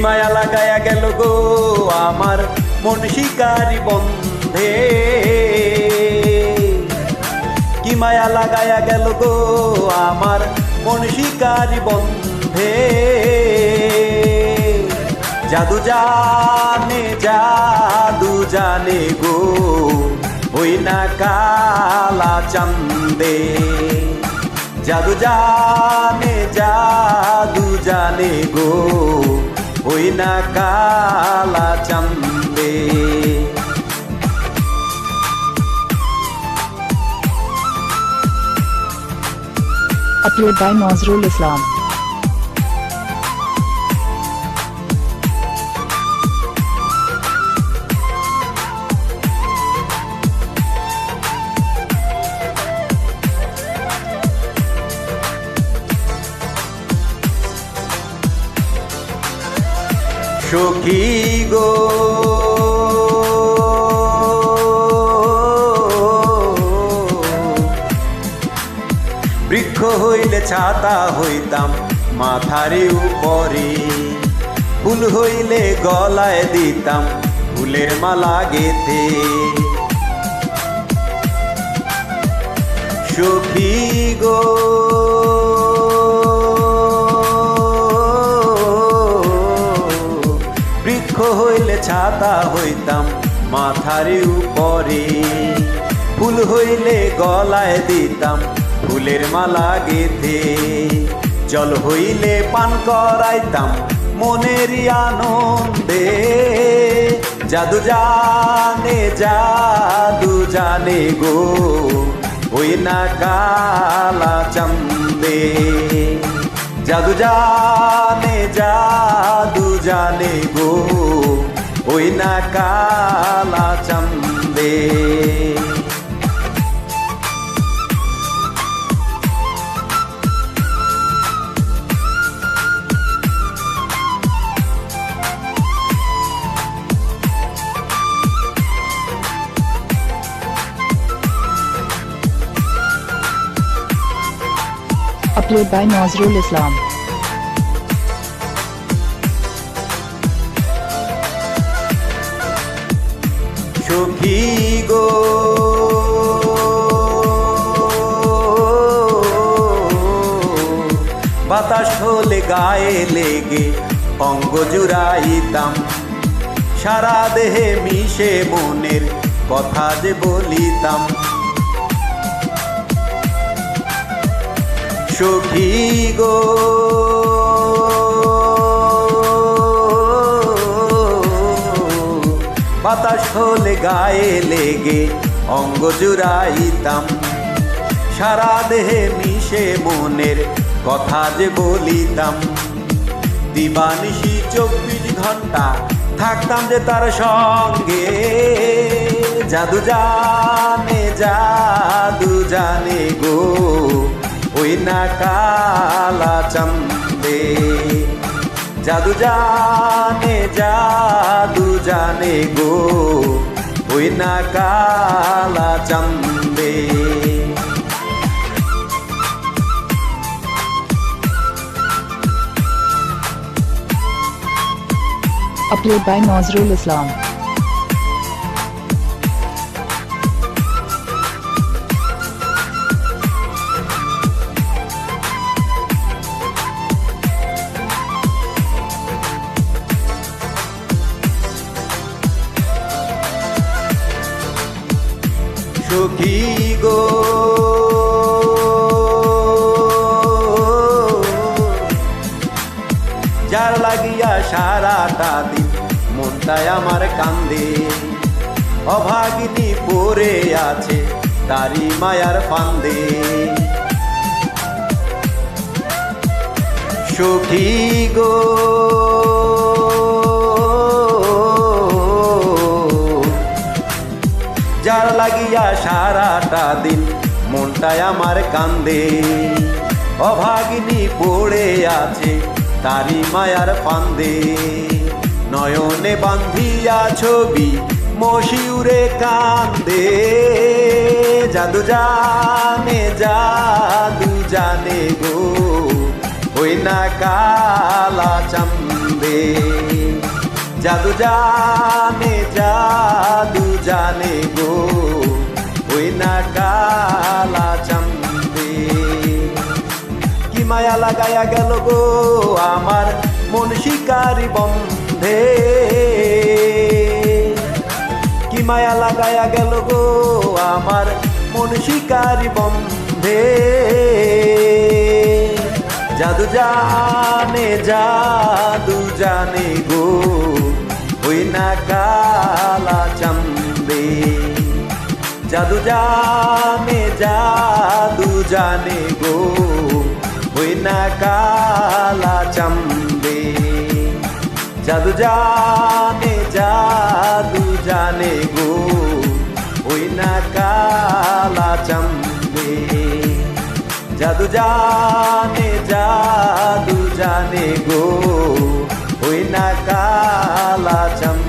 মায়া লাগায়া গেল গো আমার মন শিকারি বন্ধে, কি মায়া লাগায়া গেল গো আমার মন শিকারি বন্ধে। জাদু জানে গো ওই না কালা চান্দে, জাদু জানে গো ওই না কালা চান্দে। Upload by Nazrul Islam. সখী গো বৃক্ষ হইলে ছাতা হইতাম মাথারে উপরে, ফুল হইলে গলায় দিতাম ফুলের মালা গেথে। সখী গো বৃক্ষ হইলে ছাতা হইতাম মাথারে উপরে, ফুল হইলে গলায় দিতাম ফুলের মালা গেথে। জল হইলে পান করাইতাম মনের আনন্দে, জাদু জানে গো ওই না কালা চান্দে, জাদু জানে গো ওই না কালা চান্দে। Upload by Nazrul Islam. সখী গো বাতাস হলে গায়ে লেগে অঙ্গ জুড়াইতাম, সারা দেহে মিশে মনের কথা যে বলিতাম। সখী গো বাতাস হলে গায়ে লেগে অঙ্গ জুড়াইতাম, সারা দেহে মিশে মনের কথা যে বলিতাম। দিবানিশি 24 ঘন্টা থাকতাম যে তার সঙ্গে, জাদু জানে গো ওই না কালা চান্দে, জাদু জানে গো ওই না কালা চান্দে। Upload by Nazrul Islam. সখী গো যার লাগিয়া সারাটা দিন মনটাই আমার কান্দে, অভাগিনী পড়ে আছে তারি মায়ার ফান্দে। সখী গো যার লাগিয়া সারাটা দিন মনটাই আমার কান্দে, অভাগিনী পড়ে আছে তারি মায়ার ফান্দে। নয়নে বান্ধিয়া ছবি মশিউরে কান্দে, জাদু জানে গো ওই না কালা চান্দে। জাদু জানে গো ওই না কালা চান্দে কি মায়া লাগায়া গেল গো আমার মন শিকারি বন্ধে কি মায়া লাগায়া গেল গো আমার মন শিকারি বন্ধে জাদু জানে গো ওই না কালা চান্দে জাদু জানে গো ওই না কালা চান্দে জাদু জানে গো ওই না কালা চান্দে জাদু জানে গো ওই না কালা চান্দে